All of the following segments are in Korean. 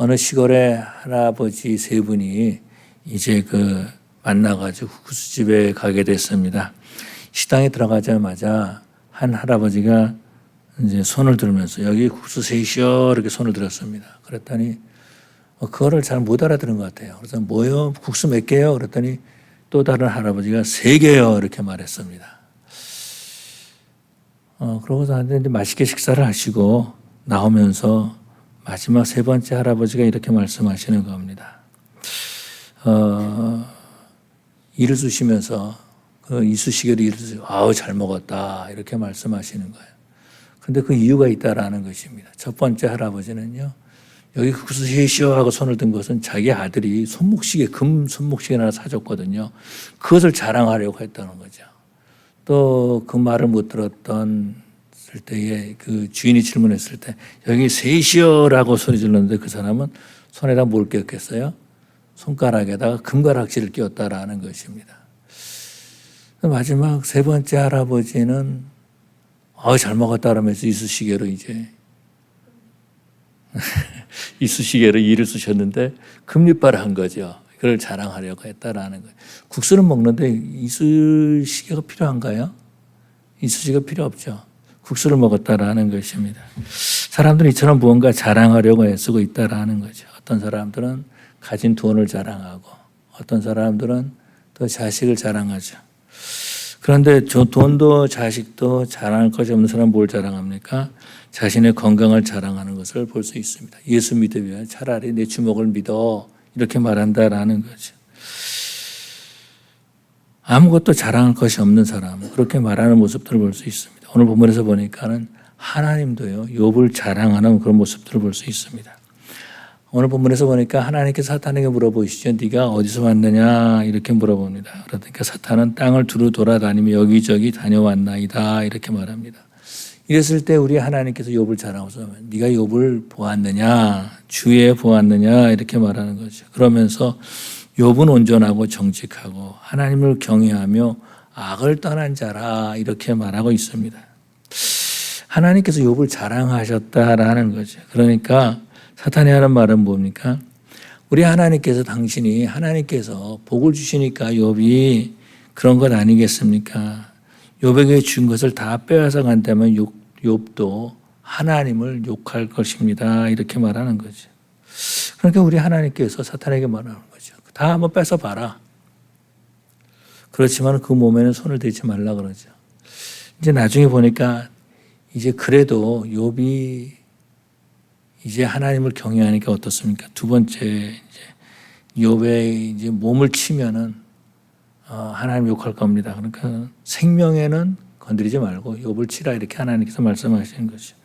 어느 시골의 할아버지 세 분이 이제 만나가지고 국수집에 가게 됐습니다. 식당에 들어가자마자 한 할아버지가 이제 손을 들면서 여기 국수 셋이요 이렇게 손을 들었습니다. 그랬더니 그거를 잘 못 알아들은 것 같아요. 그래서 뭐요? 국수 몇 개요? 그랬더니 또 다른 할아버지가 3개요 이렇게 말했습니다. 그러고서 이제 맛있게 식사를 하시고 나오면서 마지막 3번째 할아버지가 이렇게 말씀하시는 겁니다. 이를 쑤시면서 이쑤시개로 이를 쑤시고 아우 잘 먹었다 이렇게 말씀하시는 거예요. 근데 그 이유가 있다라는 것입니다. 첫 번째 할아버지는요. 여기 국수 셋이요 하고 손을 든 것은 자기 아들이 손목시계, 금 손목시계 하나 사줬거든요. 그것을 자랑하려고 했다는 거죠. 또 그 말을 못 들었던 때에 그 주인이 질문했을 때 여기 셋이요라고 소리 질렀는데 그 사람은 손에다 뭘 꼈겠어요? 손가락에다가 금가락지를 끼웠다라는 것입니다. 마지막 3번째 할아버지는 잘 먹었다 그러면서 이쑤시개로 이제 이쑤시개로 이를 쑤셨는데 금리빨을 한 거죠. 그걸 자랑하려고 했다라는 거예요. 국수는 먹는데 이쑤시개가 필요한가요? 이쑤시개가 필요 없죠. 국수를 먹었다라는 것입니다. 사람들은 이처럼 무언가 자랑하려고 애쓰고 있다라는 거죠. 어떤 사람들은 가진 돈을 자랑하고 어떤 사람들은 또 자식을 자랑하죠. 그런데 돈도 자식도 자랑할 것이 없는 사람은 뭘 자랑합니까? 자신의 건강을 자랑하는 것을 볼 수 있습니다. 예수 믿으면 차라리 내 주먹을 믿어 이렇게 말한다라는 거죠. 아무것도 자랑할 것이 없는 사람 그렇게 말하는 모습들을 볼 수 있습니다. 오늘 본문에서 보니까는 하나님도요 욥을 자랑하는 그런 모습들을 볼 수 있습니다. 오늘 본문에서 보니까 하나님께서 사탄에게 물어보시죠. 네가 어디서 왔느냐 이렇게 물어봅니다. 그러니까 사탄은 땅을 두루 돌아다니며 여기저기 다녀왔나이다 이렇게 말합니다. 이랬을 때 우리 하나님께서 욥을 자랑하셔서 네가 욥을 보았느냐 주에 보았느냐 이렇게 말하는 거죠. 그러면서 욥은 온전하고 정직하고 하나님을 경외하며 악을 떠난 자라 이렇게 말하고 있습니다. 하나님께서 욥을 자랑하셨다라는 거죠. 그러니까 사탄이 하는 말은 뭡니까? 우리 하나님께서 하나님께서 복을 주시니까 욥이 그런 것 아니겠습니까? 욥에게 준 것을 다 빼앗아 간다면 욥도 하나님을 욕할 것입니다. 이렇게 말하는 거죠. 그러니까 우리 하나님께서 사탄에게 말하는 거죠. 다 한번 뺏어 봐라. 그렇지만 그 몸에는 손을 대지 말라 그러죠. 이제 나중에 보니까 이제 그래도 욥이 이제 하나님을 경외하니까 어떻습니까? 두 번째 이제 욥의 이제 몸을 치면은 하나님 욕할 겁니다. 그러니까 생명에는 건드리지 말고 욥을 치라 이렇게 하나님께서 말씀하시는 거죠.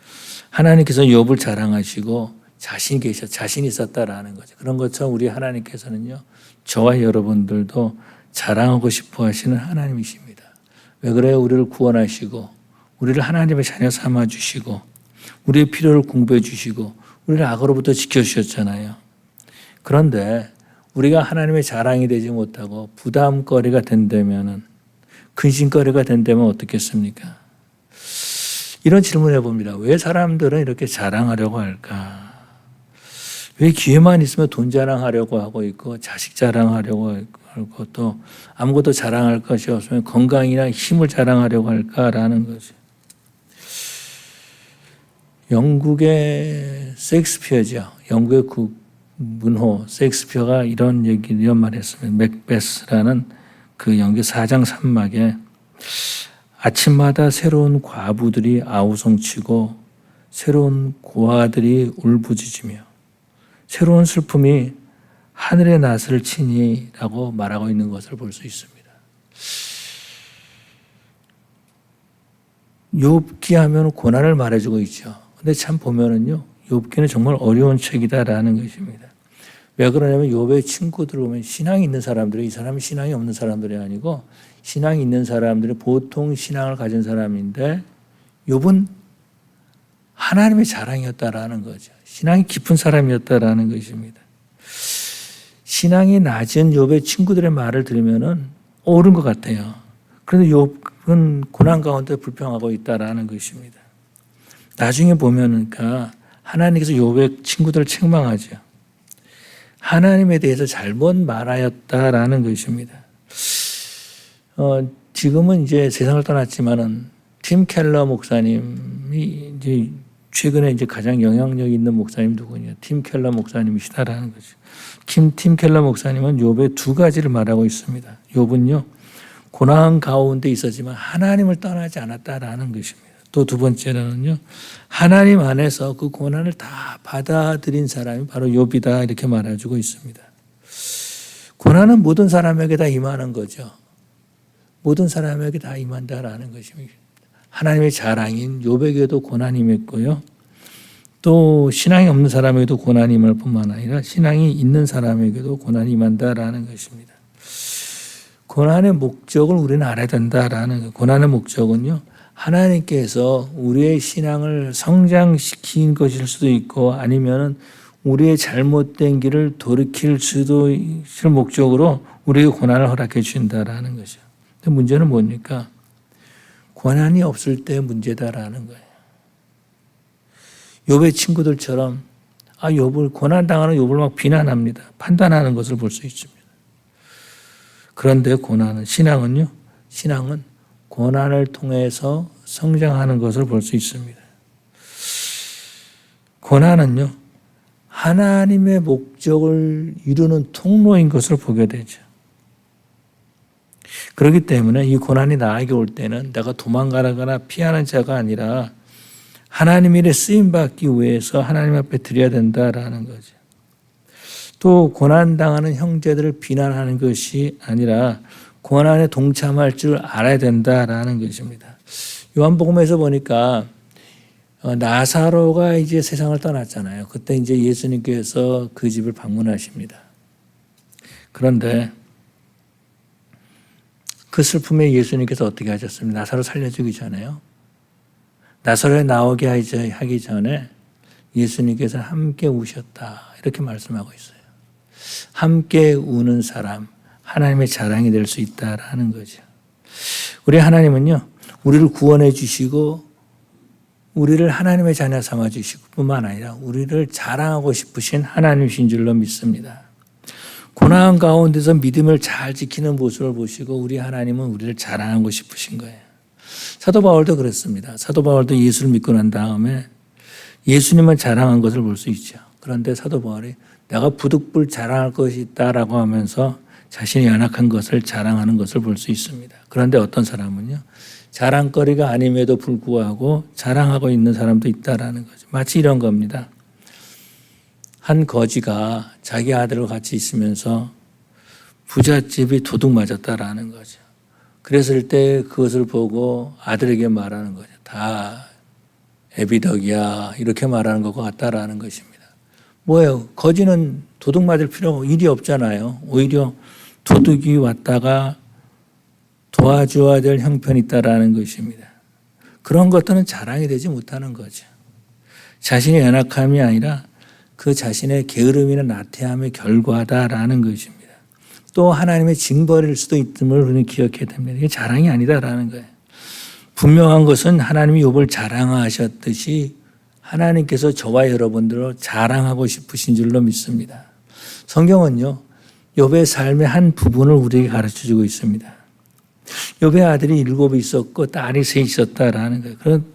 하나님께서 욥을 자랑하시고 자신이 있었다라는 거죠. 그런 것처럼 우리 하나님께서는요 저와 여러분들도 자랑하고 싶어 하시는 하나님이십니다. 왜 그래요? 우리를 구원하시고 우리를 하나님의 자녀 삼아 주시고 우리의 필요를 공부해 주시고 우리를 악으로부터 지켜주셨잖아요. 그런데 우리가 하나님의 자랑이 되지 못하고 부담거리가 된다면 근심거리가 된다면 어떻겠습니까? 이런 질문을 해봅니다. 왜 사람들은 이렇게 자랑하려고 할까? 왜 기회만 있으면 돈 자랑하려고 하고 있고 자식 자랑하려고 하고 또 아무것도 자랑할 것이 없으면 건강이나 힘을 자랑하려고 할까라는 거죠. 영국의 셰익스피어죠. 영국의 문호 셰익스피어가 이런 말 했습니다. 맥베스라는 그 연기 4장 3막에 아침마다 새로운 과부들이 아우성치고 새로운 고아들이 울부짖으며 새로운 슬픔이 하늘의 낫을 치니라고 말하고 있는 것을 볼 수 있습니다. 욥기 하면 고난을 말해주고 있죠. 근데 참 보면은요, 욥기는 정말 어려운 책이다라는 것입니다. 왜 그러냐면 욥의 친구들 보면 신앙이 있는 사람들이 이 사람이 신앙이 없는 사람들이 아니고 신앙이 있는 사람들이 보통 신앙을 가진 사람인데 욥은 하나님의 자랑이었다라는 거죠. 신앙이 깊은 사람이었다라는 것입니다. 신앙이 낮은 욥의 친구들의 말을 들으면은 옳은 것 같아요. 그런데 욥은 고난 가운데 불평하고 있다라는 것입니다. 나중에 보면은 하나님께서 욥의 친구들을 책망하죠. 하나님에 대해서 잘못 말하였다라는 것입니다. 지금은 이제 세상을 떠났지만은 팀 켈러 목사님이 이제 최근에 이제 가장 영향력 있는 목사님 누구냐? 팀 켈러 목사님이시다라는 거죠. 팀 켈러 목사님은 욥의 두 가지를 말하고 있습니다. 욥은요, 고난 가운데 있었지만 하나님을 떠나지 않았다라는 것입니다. 또 두 번째로는요, 하나님 안에서 그 고난을 다 받아들인 사람이 바로 욥이다 이렇게 말해주고 있습니다. 고난은 모든 사람에게 다 임하는 거죠. 모든 사람에게 다 임한다라는 것입니다. 하나님의 자랑인 욥에게도 고난이 임했고요. 또 신앙이 없는 사람에게도 고난이 임할 뿐만 아니라 신앙이 있는 사람에게도 고난이 임한다라는 것입니다. 고난의 목적을 우리는 알아야 된다라는 거예요. 고난의 목적은요, 하나님께서 우리의 신앙을 성장시킨 것일 수도 있고 아니면은 우리의 잘못된 길을 돌이킬 수도 있을 목적으로 우리에게 고난을 허락해 주신다라는 거죠. 근데 문제는 뭡니까? 고난이 없을 때 문제다라는 거예요. 욥의 친구들처럼 욥을 고난 당하는 욥을 막 비난합니다. 판단하는 것을 볼 수 있습니다. 그런데 신앙은 고난을 통해서 성장하는 것을 볼 수 있습니다. 고난은요, 하나님의 목적을 이루는 통로인 것을 보게 되죠. 그렇기 때문에 이 고난이 나에게 올 때는 내가 도망가거나 피하는 자가 아니라 하나님 일에 쓰임받기 위해서 하나님 앞에 드려야 된다라는 거죠. 또 고난당하는 형제들을 비난하는 것이 아니라 고난에 동참할 줄 알아야 된다라는 것입니다. 요한복음에서 보니까 나사로가 이제 세상을 떠났잖아요. 그때 이제 예수님께서 그 집을 방문하십니다. 그런데 그 슬픔에 예수님께서 어떻게 하셨습니까? 나사로 살려주기 전에요. 나사로에 나오게 하기 전에 예수님께서 함께 우셨다 이렇게 말씀하고 있어요. 함께 우는 사람, 하나님의 자랑이 될 수 있다라는 거죠. 우리 하나님은요, 우리를 구원해 주시고 우리를 하나님의 자녀 삼아 주시고 뿐만 아니라 우리를 자랑하고 싶으신 하나님이신 줄로 믿습니다. 고난 가운데서 믿음을 잘 지키는 모습을 보시고 우리 하나님은 우리를 자랑하고 싶으신 거예요. 사도 바울도 그랬습니다. 사도 바울도 예수를 믿고 난 다음에 예수님만 자랑한 것을 볼 수 있죠. 그런데 사도 바울이 내가 부득불 자랑할 것이 있다라고 하면서 자신이 연약한 것을 자랑하는 것을 볼 수 있습니다. 그런데 어떤 사람은요, 자랑거리가 아님에도 불구하고 자랑하고 있는 사람도 있다라는 거죠. 마치 이런 겁니다. 한 거지가 자기 아들과 같이 있으면서 부잣집이 도둑 맞았다라는 거죠. 그랬을 때 그것을 보고 아들에게 말하는 거죠. 다 애비 덕이야 이렇게 말하는 것과 같다라는 것입니다. 뭐예요? 거지는 도둑 맞을 일이 없잖아요. 오히려 도둑이 왔다가 도와줘야 될 형편이 있다라는 것입니다. 그런 것들은 자랑이 되지 못하는 거죠. 자신의 연약함이 아니라 그 자신의 게으름이나 나태함의 결과다라는 것입니다. 또 하나님의 징벌일 수도 있음을 우리는 기억해야 됩니다. 이게 자랑이 아니다라는 거예요. 분명한 것은 하나님이 욥을 자랑하셨듯이 하나님께서 저와 여러분들을 자랑하고 싶으신 줄로 믿습니다. 성경은요, 욥의 삶의 한 부분을 우리에게 가르쳐주고 있습니다. 욥의 아들이 7 있었고 딸이 3 있었다라는 거예요. 그럼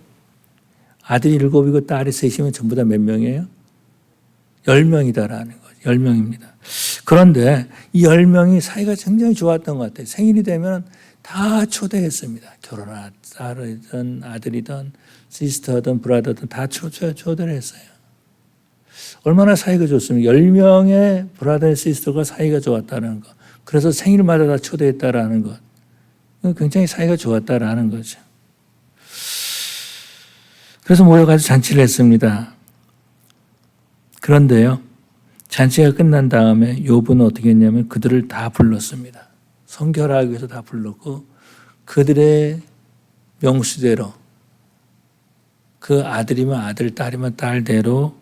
아들이 7이고 딸이 3이면 전부 다 몇 명이에요? 10명이다라는 거죠. 10명입니다. 그런데 이 10명이 사이가 굉장히 좋았던 것 같아요. 생일이 되면 다 초대했습니다. 결혼한 딸이든 아들이든 시스터든 브라더든 다 초대를 했어요. 얼마나 사이가 좋습니까? 10명의 브라더 시스터가 사이가 좋았다는 것. 그래서 생일마다 다 초대했다라는 것. 굉장히 사이가 좋았다라는 거죠. 그래서 모여가지고 잔치를 했습니다. 그런데요, 잔치가 끝난 다음에 욥은 어떻게 했냐면 그들을 다 불렀습니다. 성결하기 위해서 다 불렀고 그들의 명수대로 그 아들이면 아들, 딸이면 딸대로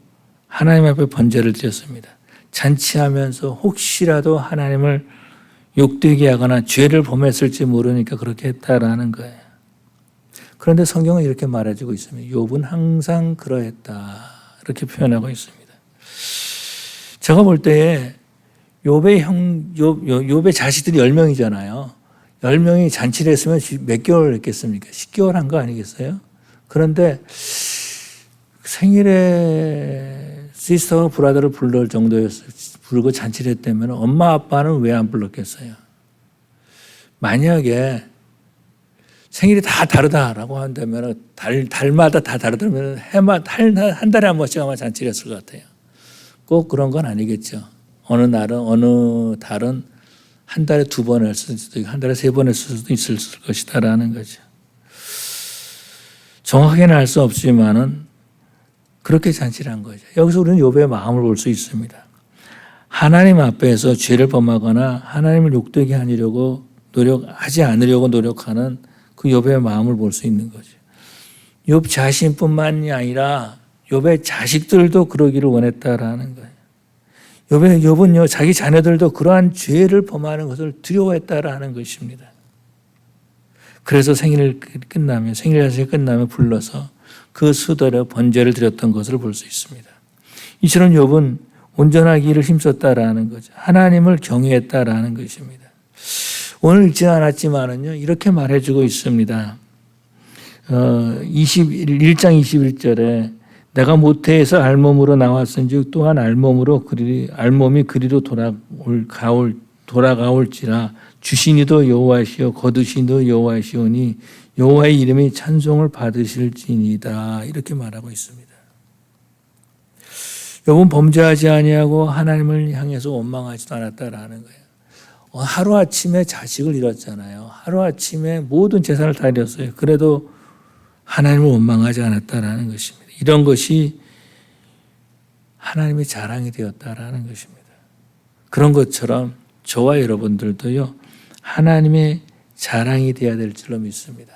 하나님 앞에 번제를 드렸습니다. 잔치하면서 혹시라도 하나님을 욕되게 하거나 죄를 범했을지 모르니까 그렇게 했다라는 거예요. 그런데 성경은 이렇게 말해주고 있습니다. 욥은 항상 그러했다. 이렇게 표현하고 있습니다. 제가 볼 때에 욥의 자식들이 10명이잖아요. 10명이 잔치를 했으면 몇 개월 했겠습니까? 10개월 한 거 아니겠어요? 그런데 생일에 시스터와 브라더를 불러올 정도였어요. 부르고 잔치를 했다면 엄마 아빠는 왜 안 불렀겠어요? 만약에 생일이 다 다르다라고 한다면 달마다 다 다르다면 한 달에 한 번씩 아마 잔치를 했을 것 같아요. 꼭 그런 건 아니겠죠. 어느 달은 한 달에 2번 했을 수도 있고 한 달에 3번 했을 수도 있을 것이다라는 거죠. 정확하게는 알 수 없지만은 그렇게 잔치를 한 거죠. 여기서 우리는 욥의 마음을 볼 수 있습니다. 하나님 앞에서 죄를 범하거나 하나님을 욕되게 하려고 하지 않으려고 노력하는 그 욥의 마음을 볼 수 있는 거죠. 욥 자신뿐만이 아니라 욥의 자식들도 그러기를 원했다라는 거예요. 욥은요 자기 자녀들도 그러한 죄를 범하는 것을 두려워했다라는 것입니다. 그래서 생일 잔치가 끝나면 불러서 그 수달에 번제를 드렸던 것을 볼 수 있습니다. 이처럼 욥은 온전하기를 힘썼다라는 거죠. 하나님을 경외했다라는 것입니다. 오늘 읽지 않았지만은요 이렇게 말해주고 있습니다. 1장 21절에 내가 모태에서 알몸으로 나왔은즉 또한 알몸이 그리로 돌아가올지라 주시니도 여호와시요 거두시니도 여호와시오니 여호와의 이름이 찬송을 받으실지니이다 이렇게 말하고 있습니다. 욥은 범죄하지 아니하고 하나님을 향해서 원망하지도 않았다라는 거예요. 하루아침에 자식을 잃었잖아요. 하루아침에 모든 재산을 다 잃었어요. 그래도 하나님을 원망하지 않았다라는 것입니다. 이런 것이 하나님의 자랑이 되었다라는 것입니다. 그런 것처럼 저와 여러분들도요. 하나님의 자랑이 되어야 될 줄로 믿습니다.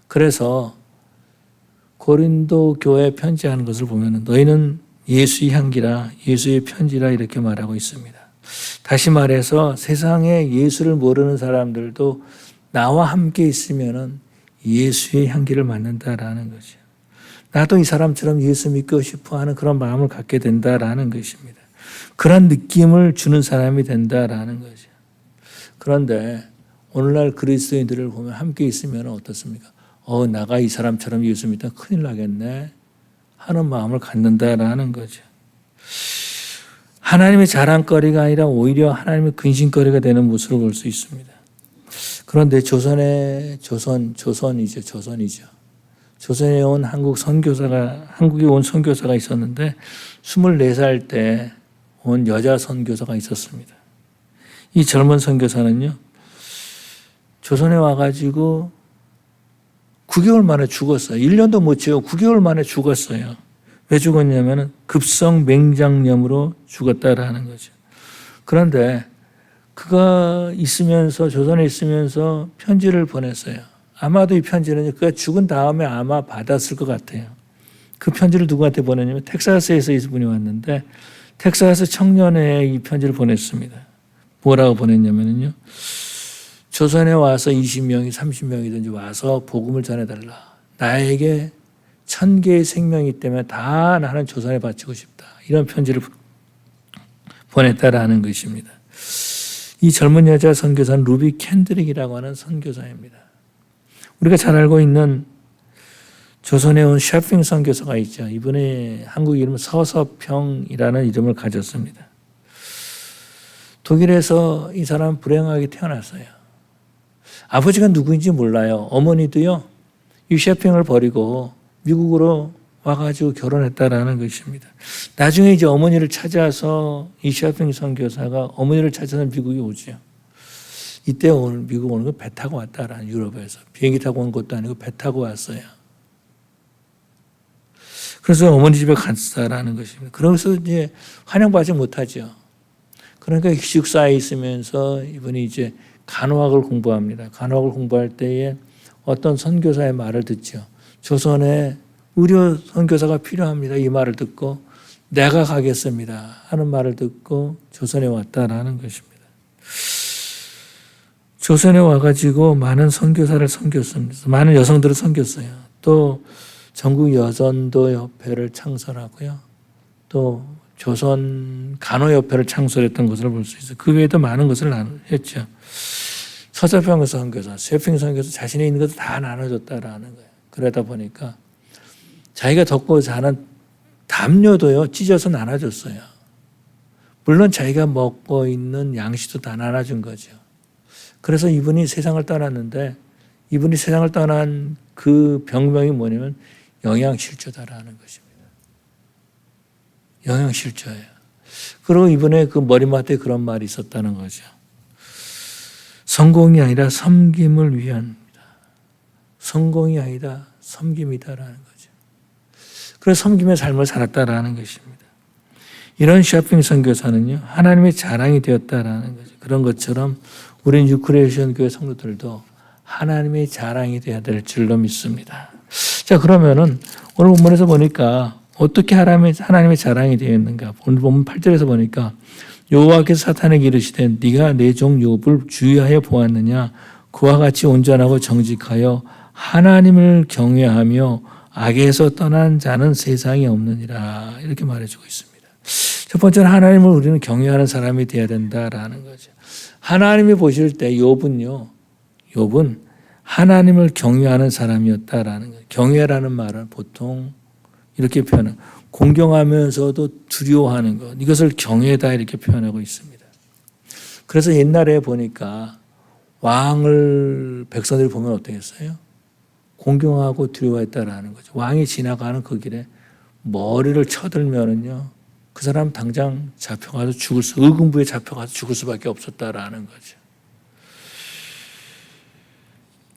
그래서 고린도 교회에 편지하는 것을 보면 너희는 예수의 향기라 예수의 편지라 이렇게 말하고 있습니다. 다시 말해서 세상에 예수를 모르는 사람들도 나와 함께 있으면 예수의 향기를 맡는다라는 거죠. 나도 이 사람처럼 예수 믿고 싶어 하는 그런 마음을 갖게 된다라는 것입니다. 그런 느낌을 주는 사람이 된다라는 거죠. 그런데 오늘날 그리스도인들을 보면 함께 있으면 어떻습니까? 나가 이 사람처럼 예수 믿다 큰일 나겠네 하는 마음을 갖는다라는 거죠. 하나님의 자랑거리가 아니라 오히려 하나님의 근심거리가 되는 모습을 볼 수 있습니다. 그런데 조선이죠. 조선에 온 한국에 온 선교사가 있었는데 24살 때 온 여자 선교사가 있었습니다. 이 젊은 선교사는요. 조선에 와가지고 9개월 만에 죽었어요. 1년도 못 채우고 9개월 만에 죽었어요. 왜 죽었냐면 급성 맹장염으로 죽었다라는 거죠. 그런데 그가 조선에 있으면서 편지를 보냈어요. 아마도 이 편지는 그가 죽은 다음에 아마 받았을 것 같아요. 그 편지를 누구한테 보냈냐면 텍사스에서 이분이 왔는데 텍사스 청년회에 이 편지를 보냈습니다. 뭐라고 보냈냐면요. 조선에 와서 20명이 30명이든지 와서 복음을 전해달라. 나에게 1000개의 생명이 때문에 다 나는 조선에 바치고 싶다. 이런 편지를 보냈다라는 것입니다. 이 젊은 여자 선교사는 루비 캔드릭이라고 하는 선교사입니다. 우리가 잘 알고 있는 조선에 온 셰핑 선교사가 있죠. 이분의 한국 이름은 서서평이라는 이름을 가졌습니다. 독일에서 이 사람은 불행하게 태어났어요. 아버지가 누구인지 몰라요. 어머니도요. 이 셰핑을 버리고 미국으로 와가지고 결혼했다라는 것입니다. 나중에 이제 어머니를 찾아서 이 셰핑 선교사가 어머니를 찾아서 미국에 오죠. 이때 오늘 미국 오는 건 배 타고 왔다라는 유럽에서 비행기 타고 온 것도 아니고 배 타고 왔어요. 그래서 어머니 집에 갔다라는 것입니다. 그래서 이제 환영받지 못하죠. 그러니까 기숙사에 있으면서 이분이 이제 간호학을 공부합니다. 간호학을 공부할 때에 어떤 선교사의 말을 듣죠. 조선에 의료 선교사가 필요합니다. 이 말을 듣고 내가 가겠습니다 하는 말을 듣고 조선에 왔다라는 것입니다. 조선에 와가지고 많은 선교사를 섬겼습니다. 많은 여성들을 섬겼어요. 또 전국 여전도 협회를 창설하고요. 또 조선 간호협회를 창설했던 것을 볼 수 있어요. 그 외에도 많은 것을 했죠. 서자평 선교사, 쇠핑 선교사 자신이 있는 것을 다 나눠줬다라는 거예요. 그러다 보니까 자기가 덮고 자는 담요도요 찢어서 나눠줬어요. 물론 자기가 먹고 있는 양식도 다 나눠준 거죠. 그래서 이분이 세상을 떠났는데 이분이 세상을 떠난 그 병명이 뭐냐면 영양실조다라는 것입니다. 영양실조예요. 그리고 이번에 그 머리맡에 그런 말이 있었다는 거죠. 성공이 아니라 섬김을 위한, 성공이 아니라 섬김이다라는 거죠. 그래서 섬김의 삶을 살았다라는 것입니다. 이런 쇼핑 선교사는요, 하나님의 자랑이 되었다라는 거죠. 그런 것처럼 우리는 유크레이션 교회 성도들도 하나님의 자랑이 되어야 될 줄로 믿습니다. 자, 그러면은 오늘 본문에서 보니까 어떻게 하나님의 자랑이 되어 있는가? 오늘 본문 8절에서 보니까 여호와께서 사탄에게 이르시되 네가 내 종 욥을 주의하여 보았느냐? 그와 같이 온전하고 정직하여 하나님을 경외하며 악에서 떠난 자는 세상에 없느니라. 이렇게 말해주고 있습니다. 첫 번째는 하나님을 우리는 경외하는 사람이 되어야 된다라는 거죠. 하나님이 보실 때 욥은 하나님을 경외하는 사람이었다라는 거예요. 경외라는 말은 보통 이렇게 표현해요. 공경하면서도 두려워하는 것. 이것을 경외다 이렇게 표현하고 있습니다. 그래서 옛날에 보니까 왕을 백성들이 보면 어떻겠어요? 공경하고 두려워했다라는 거죠. 왕이 지나가는 그 길에 머리를 쳐들면은요, 그 사람 당장 잡혀가서 의금부에 잡혀가서 죽을 수밖에 없었다라는 거죠.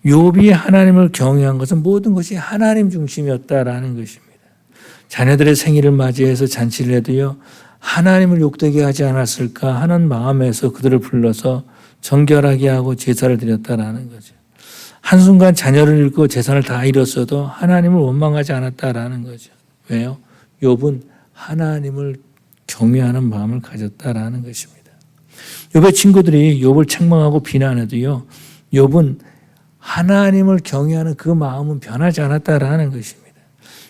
욥이 하나님을 경외한 것은 모든 것이 하나님 중심이었다라는 것입니다. 자녀들의 생일을 맞이해서 잔치를 해도요, 하나님을 욕되게 하지 않았을까 하는 마음에서 그들을 불러서 정결하게 하고 제사를 드렸다라는 거죠. 한순간 자녀를 잃고 재산을 다 잃었어도 하나님을 원망하지 않았다라는 거죠. 왜요? 욥은 하나님을 경외하는 마음을 가졌다라는 것입니다. 욥의 친구들이 욥을 책망하고 비난해도요, 욥은 하나님을 경외하는 그 마음은 변하지 않았다라는 것입니다.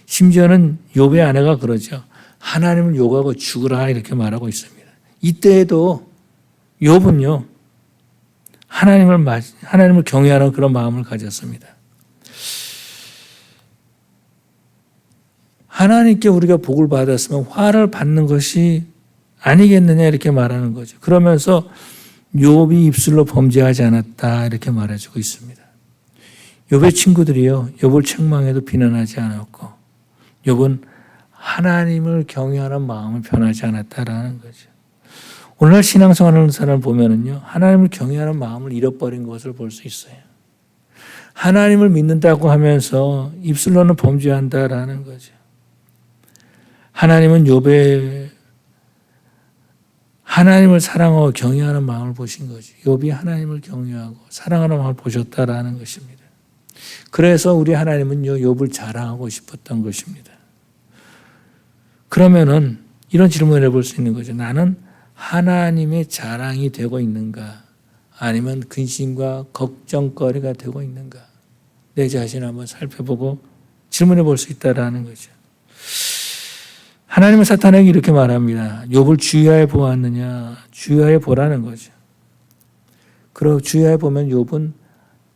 심지어는 욥의 아내가 그러죠. 하나님을 욕하고 죽으라 이렇게 말하고 있습니다. 이때에도 욥은요, 하나님을 경외하는 그런 마음을 가졌습니다. 하나님께 우리가 복을 받았으면 화를 받는 것이 아니겠느냐 이렇게 말하는 거죠. 그러면서 욥이 입술로 범죄하지 않았다 이렇게 말해주고 있습니다. 욥의 친구들이요, 욥을 책망해도 비난하지 않았고 욥은 하나님을 경외하는 마음을 변하지 않았다라는 거죠. 오늘날 신앙생활하는 사람을 보면은요, 하나님을 경외하는 마음을 잃어버린 것을 볼 수 있어요. 하나님을 믿는다고 하면서 입술로는 범죄한다라는 거죠. 하나님은 욥의 하나님을 사랑하고 경외하는 마음을 보신 거죠. 욥이 하나님을 경외하고 사랑하는 마음을 보셨다라는 것입니다. 그래서 우리 하나님은요, 욥을 자랑하고 싶었던 것입니다. 그러면은 이런 질문을 해볼 수 있는 거죠. 나는 하나님의 자랑이 되고 있는가? 아니면 근심과 걱정거리가 되고 있는가? 내 자신을 한번 살펴보고 질문해 볼 수 있다라는 거죠. 하나님은 사탄에게 이렇게 말합니다. 욥을 주의하여 보았느냐? 주의하여 보라는 거죠. 그리고 주의하여 보면 욥은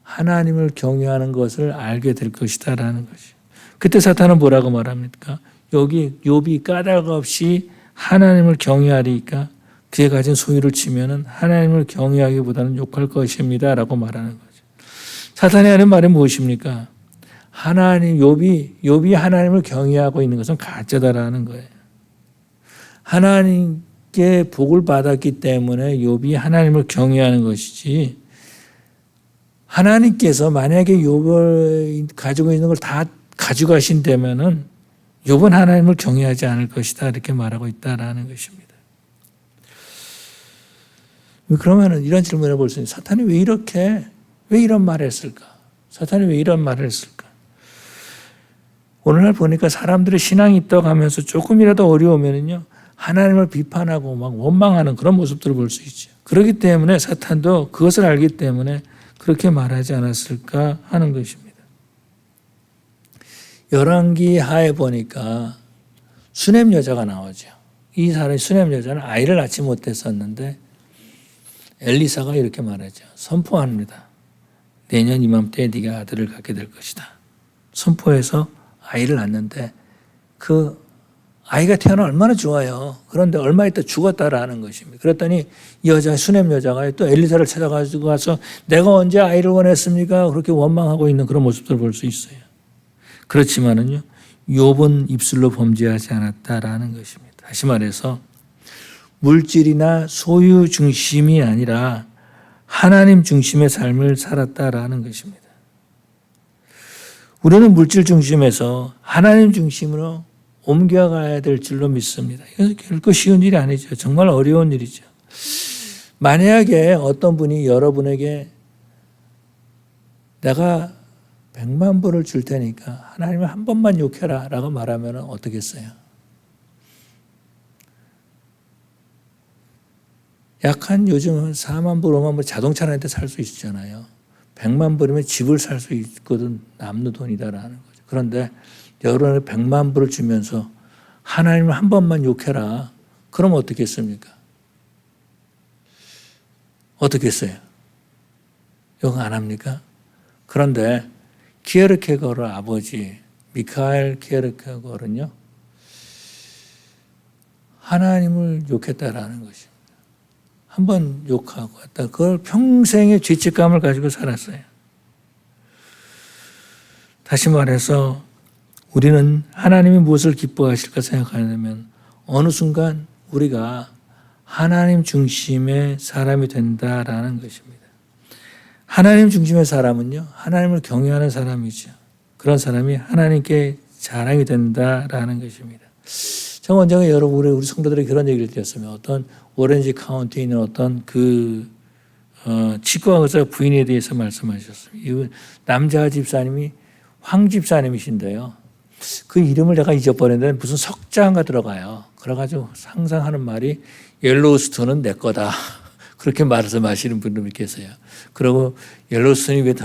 하나님을 경외하는 것을 알게 될 것이다라는 거죠. 그때 사탄은 뭐라고 말합니까? 욥이 까닭 없이 하나님을 경외하리까 그에 가진 소유를 치면은 하나님을 경외하기보다는 욕할 것입니다라고 말하는 거죠. 사탄이 하는 말은 무엇입니까? 욥이 하나님을 경외하고 있는 것은 가짜다라는 거예요. 하나님께 복을 받았기 때문에 욥이 하나님을 경외하는 것이지, 하나님께서 만약에 욥을 가지고 있는 걸 다 가져가신다면은 욥은 하나님을 경외하지 않을 것이다 이렇게 말하고 있다라는 것입니다. 그러면은 이런 질문을 볼 수 있어요. 사탄이 왜 이런 말을 했을까? 사탄이 왜 이런 말을 했을까? 오늘날 보니까 사람들의 신앙이 있다고 하면서 조금이라도 어려우면은요, 하나님을 비판하고 막 원망하는 그런 모습들을 볼 수 있죠. 그렇기 때문에 사탄도 그것을 알기 때문에 그렇게 말하지 않았을까 하는 것입니다. 열왕기 하에 보니까 수냄 여자가 나오죠. 이 사람이 수냄 여자는 아이를 낳지 못했었는데 엘리사가 이렇게 말하죠. 선포합니다. 내년 이맘때에 네가 아들을 갖게 될 것이다. 선포해서 아이를 낳는데 그 아이가 태어나 얼마나 좋아요. 그런데 얼마 있다 죽었다라는 것입니다. 그랬더니 이 여자, 수냄 여자가 또 엘리사를 찾아가지고 가서 내가 언제 아이를 원했습니까? 그렇게 원망하고 있는 그런 모습들을 볼 수 있어요. 그렇지만은요, 욥은 입술로 범죄하지 않았다라는 것입니다. 다시 말해서 물질이나 소유 중심이 아니라 하나님 중심의 삶을 살았다라는 것입니다. 우리는 물질 중심에서 하나님 중심으로 옮겨가야 될 줄로 믿습니다. 이건 결코 쉬운 일이 아니죠. 정말 어려운 일이죠. 만약에 어떤 분이 여러분에게 내가 100만 불을 줄 테니까 하나님을 한 번만 욕해라 라고 말하면 어떻겠어요? 약한 요즘 4만 불, 5만 불 자동차 할 때 살 수 있잖아요. 100만 불이면 집을 살 수 있거든. 남는 돈이다라는 거죠. 그런데 여러분이 100만 불을 주면서 하나님을 한 번만 욕해라. 그럼 어떻겠습니까? 어떻겠어요? 욕 안 합니까? 그런데 키에르케고르 아버지 미카엘 키에르케고르는요, 하나님을 욕했다라는 것입니다. 한 번 욕하고 왔다. 그걸 평생의 죄책감을 가지고 살았어요. 다시 말해서 우리는 하나님이 무엇을 기뻐하실까 생각하냐면 어느 순간 우리가 하나님 중심의 사람이 된다라는 것입니다. 하나님 중심의 사람은요, 하나님을 경외하는 사람이죠. 그런 사람이 하나님께 자랑이 된다라는 것입니다. 제가 언젠가 여러분, 우리 성도들에게 그런 얘기를 드렸으면 어떤 오렌지 카운티에 있는 어떤 치과 의사 부인에 대해서 말씀하셨습니다. 이 남자 집사님이 황 집사님이신데요. 그 이름을 내가 잊어버렸는데 무슨 석자가 들어가요. 그래가지고 항상 하는 말이 옐로우스톤은 내 거다. 그렇게 말씀하시는 분들이 계세요. 그리고 옐로우스톤이 왜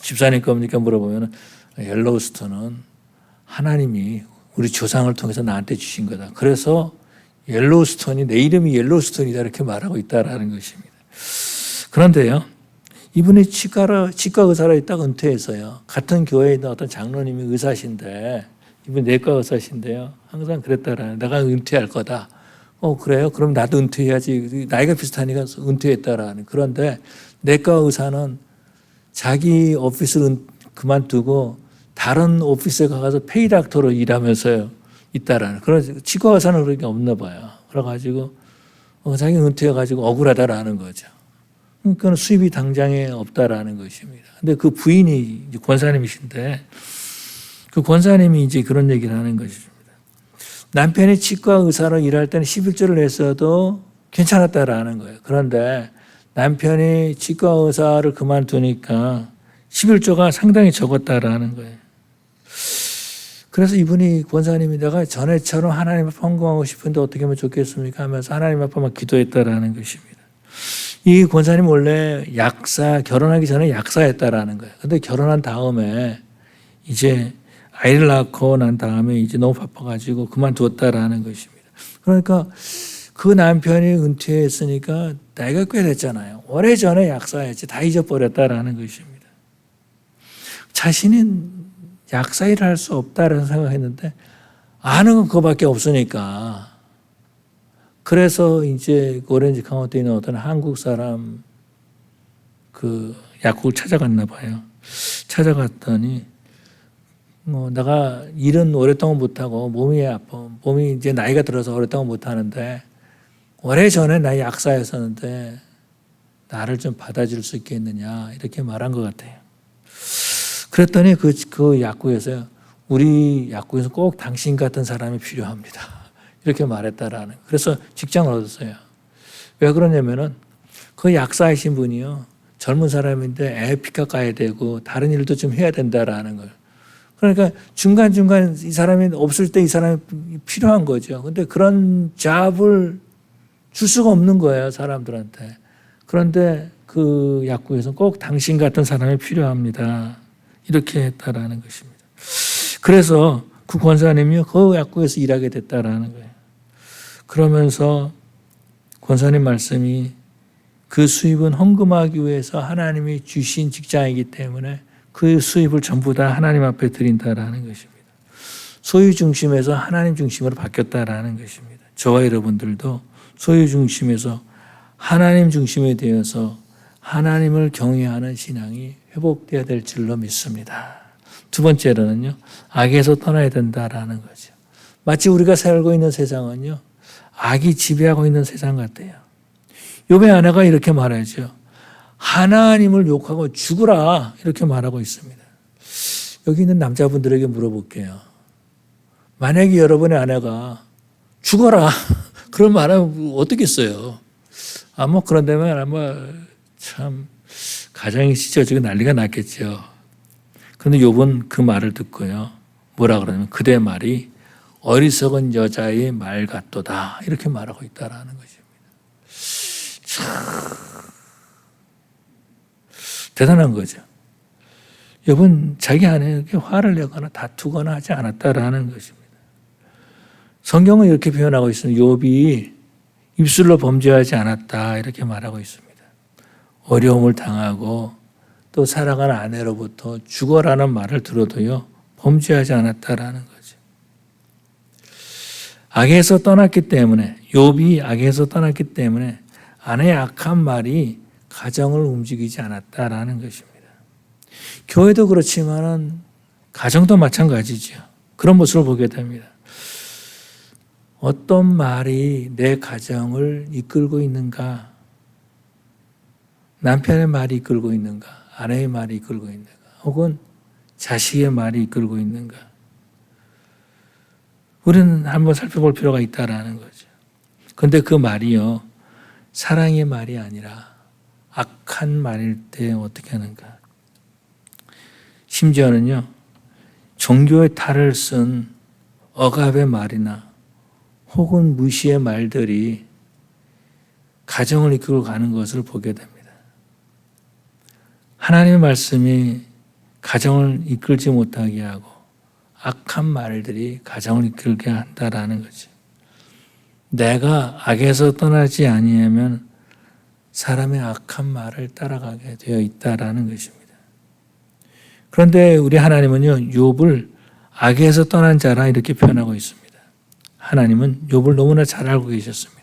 집사님 겁니까? 물어보면 옐로우스톤은 하나님이 우리 조상을 통해서 나한테 주신 거다. 그래서 옐로우스톤이 내 이름이 옐로우스톤이다 이렇게 말하고 있다라는 것입니다. 그런데요, 이분이 치과 의사로 있다가 은퇴해서요. 같은 교회에 있는 어떤 장로님이 의사신데 이분 내과 의사신데요. 항상 그랬다라는, 내가 은퇴할 거다. 그래요? 그럼 나도 은퇴해야지. 나이가 비슷하니까 은퇴했다라는. 그런데 내과 의사는 자기 오피스를 그만두고 다른 오피스에 가서 페이닥터로 일하면서요. 있다라는. 그래서 치과 의사는 그런 게 없나 봐요. 그래가지고 자기 은퇴해가지고 억울하다라는 거죠. 그러니까 수입이 당장에 없다라는 것입니다. 근데 그 부인이 이제 권사님이신데 그 권사님이 이제 그런 얘기를 하는 것입니다. 남편이 치과 의사로 일할 때는 11조를 냈어도 괜찮았다라는 거예요. 그런데 남편이 치과 의사를 그만두니까 11조가 상당히 적었다라는 거예요. 그래서 이분이 권사님이 내가 전에처럼 하나님 앞에 헌금하고 싶은데 어떻게 하면 좋겠습니까? 하면서 하나님 앞에만 기도했다라는 것입니다. 이 권사님 원래 결혼하기 전에 약사였다라는 거예요. 근데 결혼한 다음에 이제 아이를 낳고 난 다음에 이제 너무 바빠가지고 그만두었다라는 것입니다. 그러니까 그 남편이 은퇴했으니까 나이가 꽤 됐잖아요. 오래전에 약사였지. 다 잊어버렸다라는 것입니다. 자신은 약사 일을 할 수 없다라는 생각했는데 아는 건 그거밖에 없으니까 그래서 이제 오렌지 카운티에 있는 어떤 한국 사람 그 약국을 찾아갔나 봐요. 찾아갔더니 내가 일은 오랫동안 못하고 몸이 아파. 몸이 이제 나이가 들어서 오랫동안 못하는데 오래전에 나 약사였었는데 나를 좀 받아줄 수 있겠느냐 이렇게 말한 것 같아요. 그랬더니 그 약국에서요. 우리 약국에서 꼭 당신 같은 사람이 필요합니다. 이렇게 말했다라는. 그래서 직장을 얻었어요. 왜 그러냐면은 그 약사이신 분이요. 젊은 사람인데 애 피가 까야 되고 다른 일도 좀 해야 된다라는 걸. 그러니까 중간중간 이 사람이 없을 때 이 사람이 필요한 거죠. 근데 그런 잡을 줄 수가 없는 거예요. 사람들한테. 그런데 그 약국에서는 꼭 당신 같은 사람이 필요합니다. 이렇게 했다라는 것입니다. 그래서 그 권사님이 그 약국에서 일하게 됐다라는 거예요. 그러면서 권사님 말씀이 그 수입은 헌금하기 위해서 하나님이 주신 직장이기 때문에 그 수입을 전부 다 하나님 앞에 드린다라는 것입니다. 소유 중심에서 하나님 중심으로 바뀌었다라는 것입니다. 저와 여러분들도 소유 중심에서 하나님 중심에 되어서 하나님을 경외하는 신앙이 회복되어야 될 줄로 믿습니다. 두 번째로는요, 악에서 떠나야 된다라는 거죠. 마치 우리가 살고 있는 세상은요, 악이 지배하고 있는 세상 같아요. 욥의 아내가 이렇게 말하죠. 하나님을 욕하고 죽으라 이렇게 말하고 있습니다. 여기 있는 남자분들에게 물어볼게요. 만약에 여러분의 아내가 죽어라 그런 말하면 어떻겠어요? 아마 그런다면 아마 참 가정이 찢어지고 난리가 났겠죠. 그런데 욥은 그 말을 듣고요. 뭐라 그러냐면 그대 말이 어리석은 여자의 말 같도다 이렇게 말하고 있다라는 것입니다. 참 대단한 거죠. 욥은 자기 아내에게 화를 내거나 다투거나 하지 않았다라는 것입니다. 성경은 이렇게 표현하고 있습니다. 욥이 입술로 범죄하지 않았다 이렇게 말하고 있습니다. 어려움을 당하고 또 사랑하는 아내로부터 죽어라는 말을 들어도요 범죄하지 않았다라는 거죠. 악에서 떠났기 때문에 욥이 악에서 떠났기 때문에 아내의 악한 말이 가정을 움직이지 않았다라는 것입니다. 교회도 그렇지만은 가정도 마찬가지죠. 그런 모습을 보게 됩니다. 어떤 말이 내 가정을 이끌고 있는가? 남편의 말이 이끌고 있는가? 아내의 말이 이끌고 있는가? 혹은 자식의 말이 이끌고 있는가? 우리는 한번 살펴볼 필요가 있다라는 거죠. 그런데 그 말이요, 사랑의 말이 아니라 악한 말일 때 어떻게 하는가? 심지어는요, 종교의 탈을 쓴 억압의 말이나 혹은 무시의 말들이 가정을 이끌고 가는 것을 보게 됩니다. 하나님의 말씀이 가정을 이끌지 못하게 하고 악한 말들이 가정을 이끌게 한다라는 거죠. 내가 악에서 떠나지 아니하면 사람의 악한 말을 따라가게 되어 있다라는 것입니다. 그런데 우리 하나님은요, 욥을 악에서 떠난 자라 이렇게 표현하고 있습니다. 하나님은 욥을 너무나 잘 알고 계셨습니다.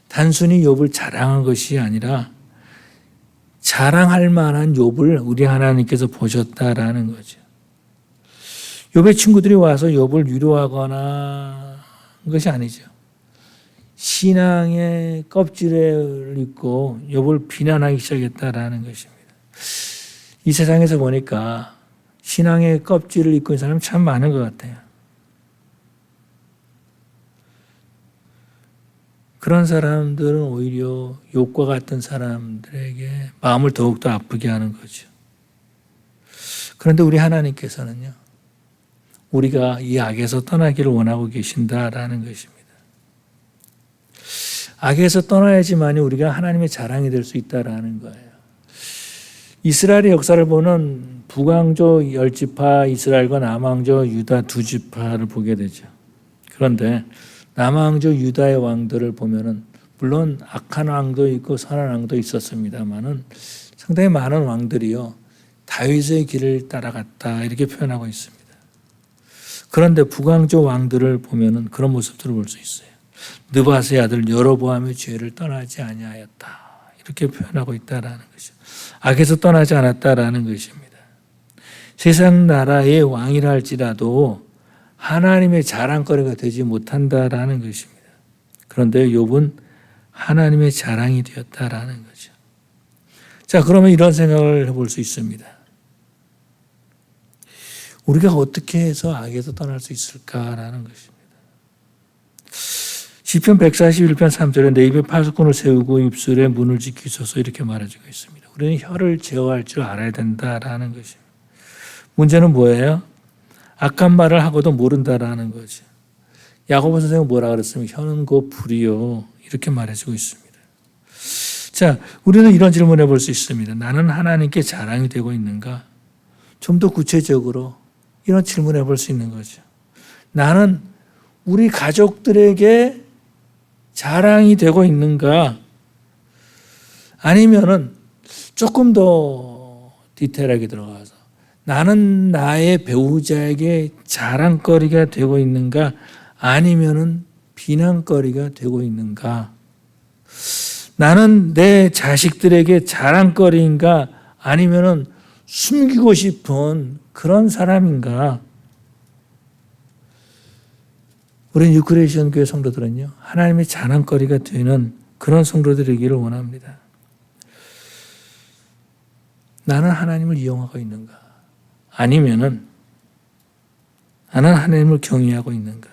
단순히 욥을 자랑한 것이 아니라 자랑할 만한 욥을 우리 하나님께서 보셨다라는 거죠. 욥의 친구들이 와서 욥을 위로하거나 한 것이 아니죠. 신앙의 껍질을 입고 욥을 비난하기 시작했다라는 것입니다. 이 세상에서 보니까 신앙의 껍질을 입고 있는 사람이 참 많은 것 같아요. 그런 사람들은 오히려 욥과 같은 사람들에게 마음을 더욱더 아프게 하는 거죠. 그런데 우리 하나님께서는요, 우리가 이 악에서 떠나기를 원하고 계신다라는 것입니다. 악에서 떠나야지만이 우리가 하나님의 자랑이 될 수 있다라는 거예요. 이스라엘의 역사를 보는 북왕조 10지파 이스라엘과 남왕조 유다 2지파를 보게 되죠. 그런데 남왕조 유다의 왕들을 보면은 물론 악한 왕도 있고 선한 왕도 있었습니다만은 상당히 많은 왕들이요 다윗의 길을 따라갔다 이렇게 표현하고 있습니다. 그런데 북왕조 왕들을 보면은 그런 모습들을 볼 수 있어요. 느밧의 아들 여로보암의 죄를 떠나지 아니하였다 이렇게 표현하고 있다라는 것이죠. 악에서 떠나지 않았다라는 것입니다. 세상 나라의 왕이라 할지라도 하나님의 자랑거리가 되지 못한다라는 것입니다. 그런데 욥은 하나님의 자랑이 되었다라는 거죠. 자, 그러면 이런 생각을 해볼 수 있습니다. 우리가 어떻게 해서 악에서 떠날 수 있을까라는 것입니다. 시편 141편 3절에 내 입에 파수꾼을 세우고 입술에 문을 지키소서 이렇게 말해주고 있습니다. 우리는 혀를 제어할 줄 알아야 된다라는 것입니다. 문제는 뭐예요? 악한 말을 하고도 모른다라는 거죠. 야고보 선생은 뭐라 그랬습니까? 혀는 곧 불이요 이렇게 말해주고 있습니다. 자, 우리는 이런 질문을 해볼 수 있습니다. 나는 하나님께 자랑이 되고 있는가? 좀 더 구체적으로 이런 질문을 해볼 수 있는 거죠. 나는 우리 가족들에게 자랑이 되고 있는가? 아니면은 조금 더 디테일하게 들어가서 나는 나의 배우자에게 자랑거리가 되고 있는가? 아니면은 비난거리가 되고 있는가? 나는 내 자식들에게 자랑거리인가? 아니면은 숨기고 싶은 그런 사람인가? 우리 뉴크리에이션 교회 성도들은요, 하나님의 자랑거리가 되는 그런 성도들이기를 원합니다. 나는 하나님을 이용하고 있는가? 아니면은 나는 하나님을 경외하고 있는가?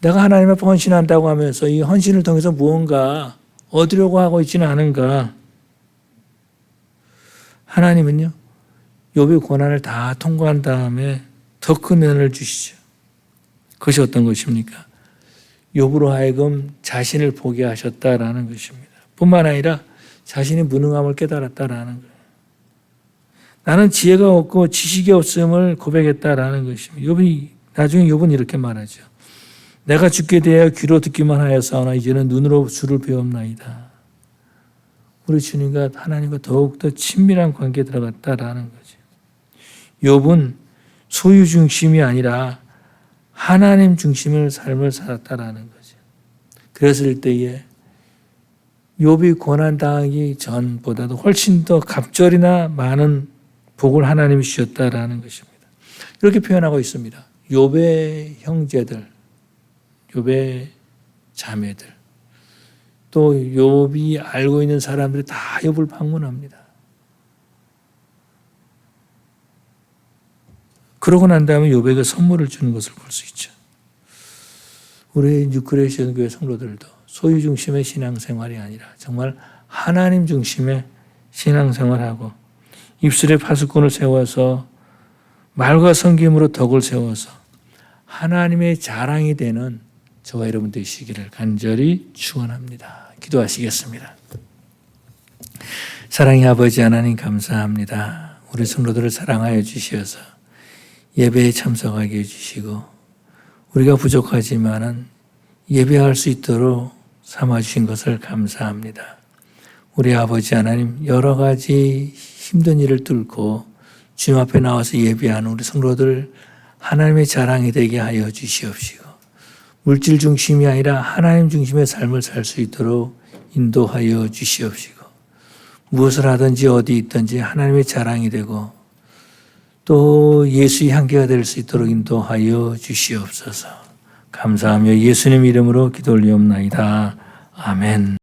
내가 하나님 앞에 헌신한다고 하면서 이 헌신을 통해서 무언가 얻으려고 하고 있지는 않은가? 하나님은요, 욥의 고난을 다 통과한 다음에 더 큰 은혜를 주시죠. 그것이 어떤 것입니까? 욥으로 하여금 자신을 보게 하셨다라는 것입니다. 뿐만 아니라 자신의 무능함을 깨달았다라는 거예요. 나는 지혜가 없고 지식이 없음을 고백했다라는 것입니다. 나중에 욥은 이렇게 말하죠. 내가 죽게 되어 귀로 듣기만 하였사오나 이제는 눈으로 주를 배웠나이다. 우리 주님과 하나님과 더욱더 친밀한 관계에 들어갔다라는 거죠. 욥은 소유 중심이 아니라 하나님 중심의 삶을 살았다라는 거죠. 그랬을 때에 욥이 고난당하기 전보다도 훨씬 더 갑절이나 많은 복을 하나님이 주셨다라는 것입니다. 이렇게 표현하고 있습니다. 욥의 형제들, 욥의 자매들, 또 욥이 알고 있는 사람들이 다 욥을 방문합니다. 그러고 난 다음에 욥에게 선물을 주는 것을 볼 수 있죠. 우리 뉴크리에이션 교회 성도들도 소유 중심의 신앙생활이 아니라 정말 하나님 중심의 신앙생활하고 입술에 파수꾼을 세워서 말과 섬김으로 덕을 세워서 하나님의 자랑이 되는 저와 여러분 되시기를 간절히 축원합니다. 기도하시겠습니다. 사랑의 아버지 하나님 감사합니다. 우리 성도들을 사랑하여 주시어서 예배에 참석하게 해주시고 우리가 부족하지만은 예배할 수 있도록 삼아주신 것을 감사합니다. 우리 아버지 하나님 여러 가지 힘든 일을 뚫고 주님 앞에 나와서 예배하는 우리 성도들 하나님의 자랑이 되게 하여 주시옵시고 물질 중심이 아니라 하나님 중심의 삶을 살 수 있도록 인도하여 주시옵시고 무엇을 하든지 어디 있든지 하나님의 자랑이 되고 또 예수의 향기가 될 수 있도록 인도하여 주시옵소서. 감사하며 예수님 이름으로 기도 올리옵나이다. 아멘.